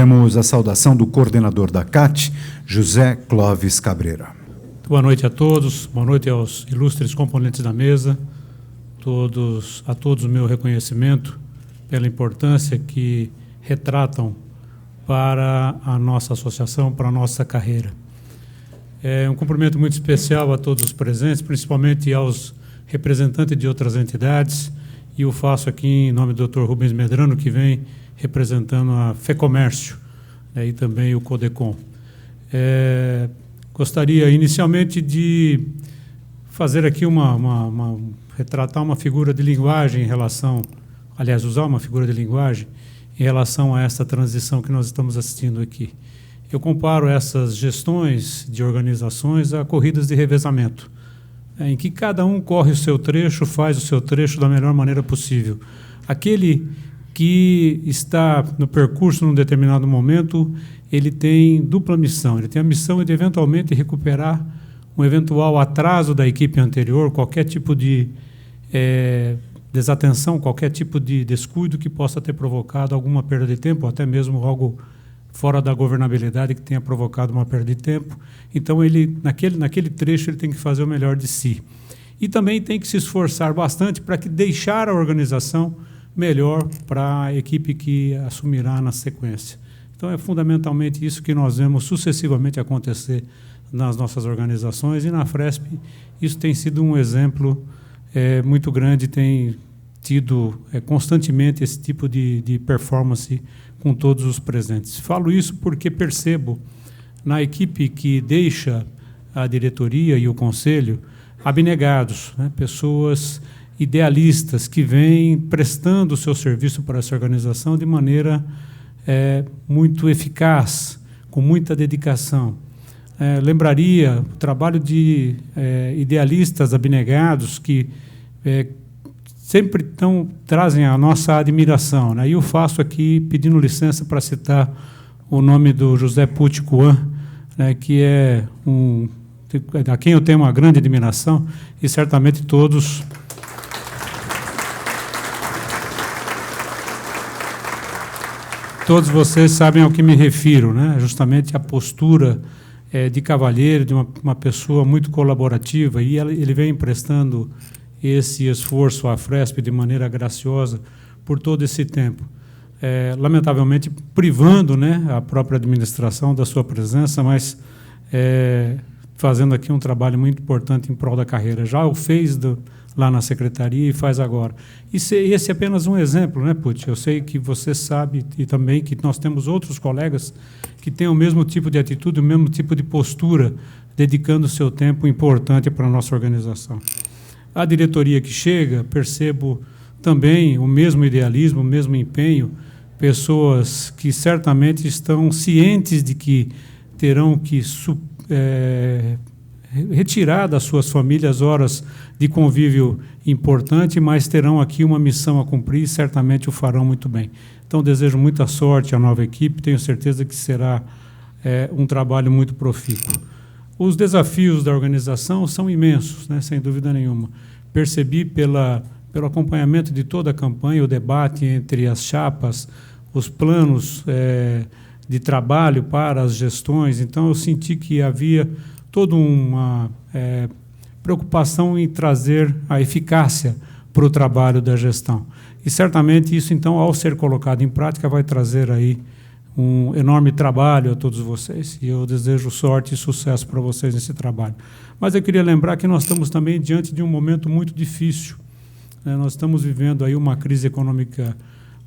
teremos a saudação do coordenador da CAT, José Clóvis Cabreira. Boa noite a todos, boa noite aos ilustres componentes da mesa, a todos o meu reconhecimento pela importância que retratam para a nossa associação, para a nossa carreira. É um cumprimento muito especial a todos os presentes, principalmente aos representantes de outras entidades, e o faço aqui em nome do Dr. Rubens Medrano, que vem representando a FEComércio, e também o CODECOM. Gostaria inicialmente de fazer aqui retratar uma figura de linguagem em relação, aliás, usar uma figura de linguagem em relação a essa transição que nós estamos assistindo aqui. Eu comparo essas gestões de organizações a corridas de revezamento, em que cada um corre o seu trecho, faz o seu trecho da melhor maneira possível. Aquele que está no percurso num determinado momento, ele tem dupla missão. Ele tem a missão de, eventualmente, recuperar um eventual atraso da equipe anterior, qualquer tipo de desatenção, qualquer tipo de descuido que possa ter provocado alguma perda de tempo, ou até mesmo algo fora da governabilidade que tenha provocado uma perda de tempo. Então, ele, naquele trecho, ele tem que fazer o melhor de si. E também tem que se esforçar bastante para que deixar a organização melhor para a equipe que assumirá na sequência. Então, é fundamentalmente isso que nós vemos sucessivamente acontecer nas nossas organizações, e na Fresp isso tem sido um exemplo muito grande, tem tido constantemente esse tipo de performance com todos os presentes. Falo isso porque percebo na equipe que deixa a diretoria e o conselho abnegados, pessoas idealistas que vêm prestando o seu serviço para essa organização de maneira muito eficaz, com muita dedicação. Lembraria o trabalho de idealistas abnegados que sempre trazem a nossa admiração, E eu faço aqui pedindo licença para citar o nome do José Pucci Kuan, que é a quem eu tenho uma grande admiração, e certamente todos vocês sabem ao que me refiro, Justamente a postura de cavalheiro, de uma pessoa muito colaborativa, e ele vem prestando esse esforço à Fresp de maneira graciosa por todo esse tempo. Lamentavelmente, privando a própria administração da sua presença, mas fazendo aqui um trabalho muito importante em prol da carreira. Já o fez lá na secretaria e faz agora. Esse é apenas um exemplo, Pucci? Eu sei que você sabe e também que nós temos outros colegas que têm o mesmo tipo de atitude, o mesmo tipo de postura, dedicando o seu tempo importante para a nossa organização. A diretoria que chega, percebo também o mesmo idealismo, o mesmo empenho, pessoas que certamente estão cientes de que terão que retirar das suas famílias horas de convívio importante, mas terão aqui uma missão a cumprir e certamente o farão muito bem. Então, desejo muita sorte à nova equipe, tenho certeza que será um trabalho muito profícuo. Os desafios da organização são imensos, sem dúvida nenhuma. Percebi pelo acompanhamento de toda a campanha, o debate entre as chapas, os planos de trabalho para as gestões. Então, eu senti que havia toda uma preocupação em trazer a eficácia para o trabalho da gestão. E, certamente, isso, então, ao ser colocado em prática, vai trazer aí um enorme trabalho a todos vocês, e eu desejo sorte e sucesso para vocês nesse trabalho. Mas eu queria lembrar que nós estamos também diante de um momento muito difícil. Nós estamos vivendo aí uma crise econômica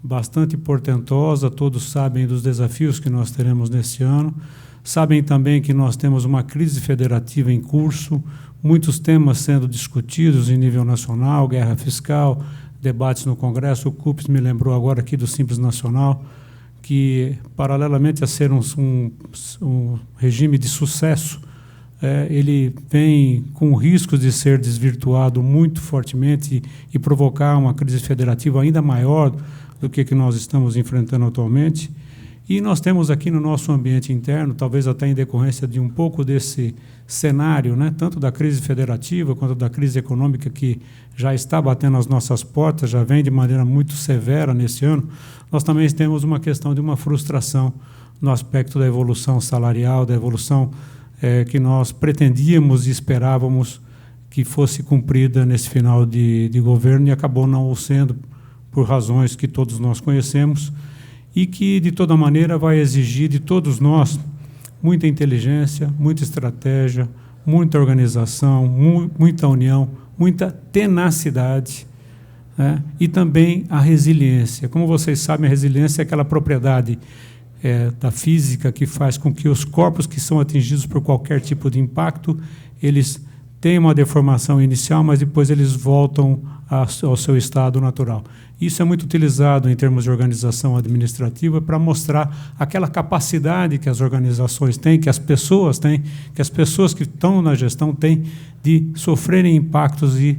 bastante portentosa, todos sabem dos desafios que nós teremos neste ano, sabem também que nós temos uma crise federativa em curso, muitos temas sendo discutidos em nível nacional, guerra fiscal, debates no Congresso. O CUPES me lembrou agora aqui do Simples Nacional, que, paralelamente a ser um regime de sucesso, ele vem com riscos de ser desvirtuado muito fortemente e provocar uma crise federativa ainda maior do que nós estamos enfrentando atualmente. E nós temos aqui no nosso ambiente interno, talvez até em decorrência de um pouco desse cenário, tanto da crise federativa quanto da crise econômica que já está batendo as nossas portas, já vem de maneira muito severa nesse ano, nós também temos uma questão de uma frustração no aspecto da evolução salarial, da evolução que nós pretendíamos e esperávamos que fosse cumprida nesse final de governo, e acabou não o sendo, por razões que todos nós conhecemos, e que, de toda maneira, vai exigir de todos nós muita inteligência, muita estratégia, muita organização, muita união, muita tenacidade, né? E também a resiliência. Como vocês sabem, a resiliência é aquela propriedade da física que faz com que os corpos que são atingidos por qualquer tipo de impacto, eles têm uma deformação inicial, mas depois eles voltam ao seu estado natural. Isso é muito utilizado em termos de organização administrativa para mostrar aquela capacidade que as organizações têm, que as pessoas têm, que as pessoas que estão na gestão têm de sofrerem impactos e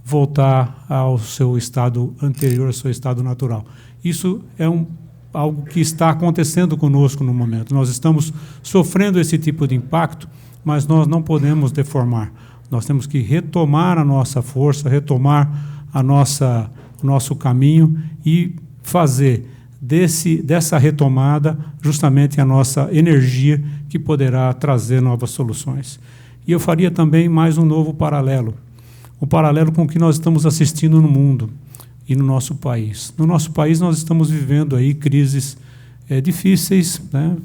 voltar ao seu estado anterior, ao seu estado natural. Isso é algo que está acontecendo conosco no momento. Nós estamos sofrendo esse tipo de impacto, mas nós não podemos deformar. Nós temos que retomar a nossa força, retomar o nosso caminho e fazer dessa retomada justamente a nossa energia que poderá trazer novas soluções. E eu faria também mais um novo paralelo, o paralelo com o que nós estamos assistindo no mundo e no nosso país. No nosso país nós estamos vivendo aí crises difíceis, né?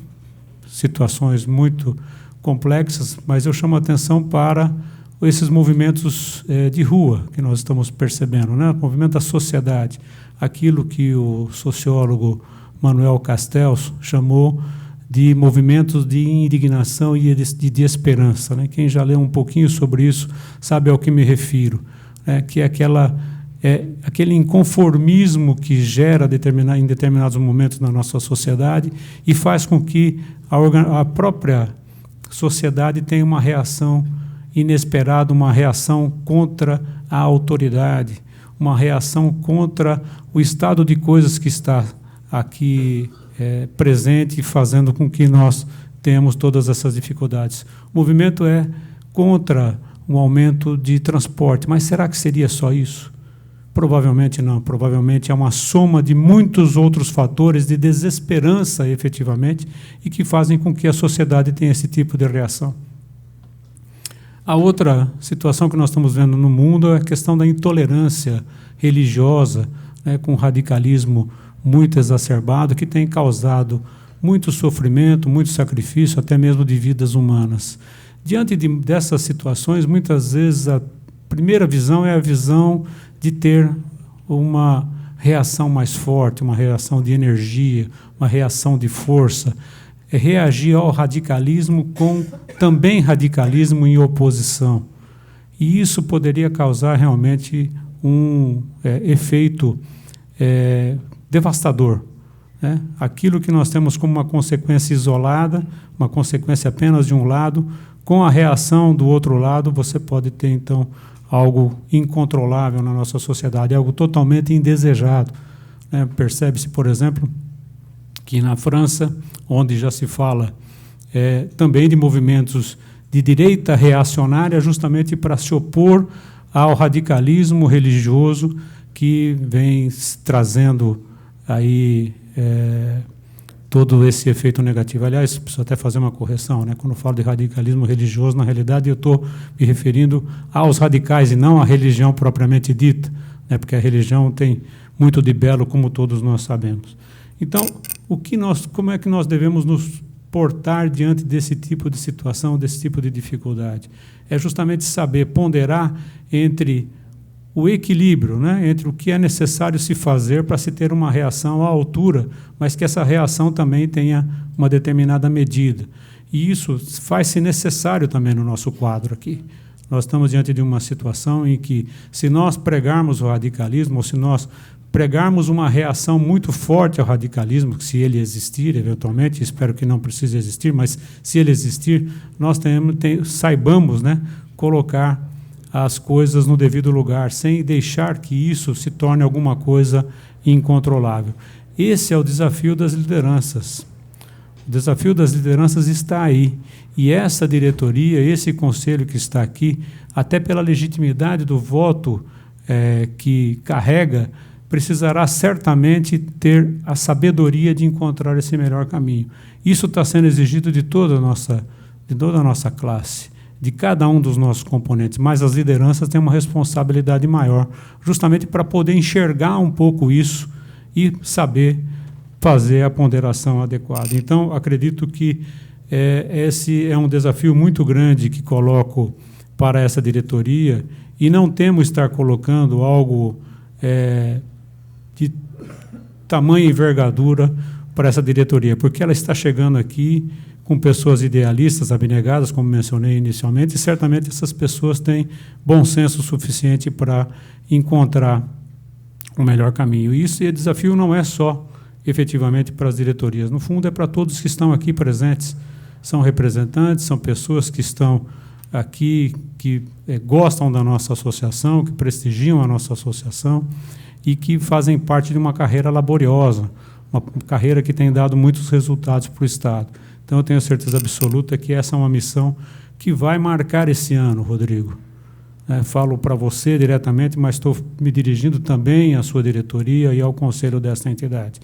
Situações muito complexas, mas eu chamo a atenção para esses movimentos de rua que nós estamos percebendo, né? O movimento da sociedade, aquilo que o sociólogo Manuel Castells chamou de movimentos de indignação e de esperança, né? Quem já leu um pouquinho sobre isso sabe ao que me refiro, né? Que é aquele inconformismo que gera em determinados momentos na nossa sociedade e faz com que a própria sociedade tenha uma reação inesperada, uma reação contra a autoridade, uma reação contra o estado de coisas que está aqui presente e fazendo com que nós tenhamos todas essas dificuldades. O movimento é contra um aumento de transporte, mas será que seria só isso? Provavelmente não, provavelmente é uma soma de muitos outros fatores de desesperança, efetivamente, e que fazem com que a sociedade tenha esse tipo de reação. A outra situação que nós estamos vendo no mundo é a questão da intolerância religiosa, né, com radicalismo muito exacerbado, que tem causado muito sofrimento, muito sacrifício, até mesmo de vidas humanas. Diante dessas situações, muitas vezes a primeira visão é a visão de ter uma reação mais forte, uma reação de energia, uma reação de força, reagir ao radicalismo com também radicalismo em oposição. E isso poderia causar realmente um efeito devastador, né? Aquilo que nós temos como uma consequência isolada, uma consequência apenas de um lado, com a reação do outro lado, você pode ter, então, algo incontrolável na nossa sociedade, algo totalmente indesejado, né? Percebe-se, por exemplo, que na França, onde já se fala também de movimentos de direita reacionária, justamente para se opor ao radicalismo religioso que vem trazendo aí todo esse efeito negativo. Aliás, preciso até fazer uma correção, né? Quando eu falo de radicalismo religioso, na realidade eu estou me referindo aos radicais e não à religião propriamente dita, né? Porque a religião tem muito de belo, como todos nós sabemos. Então, como é que nós devemos nos portar diante desse tipo de situação, desse tipo de dificuldade? É justamente saber ponderar entre o equilíbrio, né, entre o que é necessário se fazer para se ter uma reação à altura, mas que essa reação também tenha uma determinada medida. E isso faz-se necessário também no nosso quadro aqui. Nós estamos diante de uma situação em que, se nós pregarmos o radicalismo, ou se nós pregarmos uma reação muito forte ao radicalismo, se ele existir, eventualmente, espero que não precise existir, mas se ele existir, nós saibamos, né, colocar as coisas no devido lugar, sem deixar que isso se torne alguma coisa incontrolável. Esse é o desafio das lideranças. O desafio das lideranças está aí. E essa diretoria, esse conselho que está aqui, até pela legitimidade do voto que carrega, precisará certamente ter a sabedoria de encontrar esse melhor caminho. Isso está sendo exigido de toda a nossa classe, de cada um dos nossos componentes, mas as lideranças têm uma responsabilidade maior, justamente para poder enxergar um pouco isso e saber fazer a ponderação adequada. Então, acredito que esse é um desafio muito grande que coloco para essa diretoria, e não temos estar colocando algo de tamanha envergadura para essa diretoria, porque ela está chegando aqui com pessoas idealistas, abnegadas, como mencionei inicialmente, e certamente essas pessoas têm bom senso suficiente para encontrar o melhor caminho. E esse desafio não é só, efetivamente, para as diretorias. No fundo, é para todos que estão aqui presentes. São representantes, são pessoas que estão aqui, que gostam da nossa associação, que prestigiam a nossa associação e que fazem parte de uma carreira laboriosa, uma carreira que tem dado muitos resultados para o Estado. Então, eu tenho certeza absoluta que essa é uma missão que vai marcar esse ano, Rodrigo. Falo para você diretamente, mas estou me dirigindo também à sua diretoria e ao conselho desta entidade.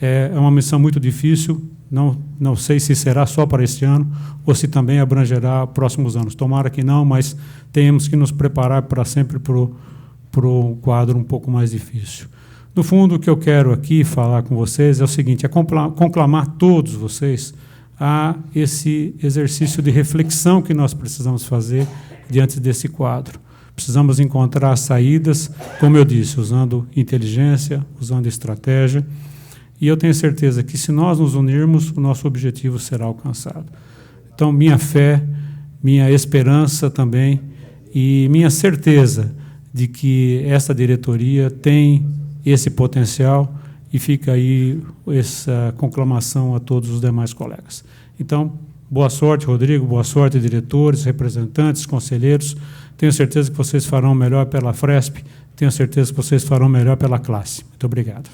É uma missão muito difícil, não sei se será só para este ano ou se também abrangerá próximos anos. Tomara que não, mas temos que nos preparar para sempre para um quadro um pouco mais difícil. No fundo, o que eu quero aqui falar com vocês é o seguinte, é conclamar todos vocês a esse exercício de reflexão que nós precisamos fazer diante desse quadro. Precisamos encontrar saídas, como eu disse, usando inteligência, usando estratégia, e eu tenho certeza que, se nós nos unirmos, o nosso objetivo será alcançado. Então, minha fé, minha esperança também, e minha certeza de que essa diretoria tem esse potencial, e fica aí essa conclamação a todos os demais colegas. Então, boa sorte, Rodrigo, boa sorte, diretores, representantes, conselheiros. Tenho certeza que vocês farão melhor pela Fresp, tenho certeza que vocês farão melhor pela classe. Muito obrigado.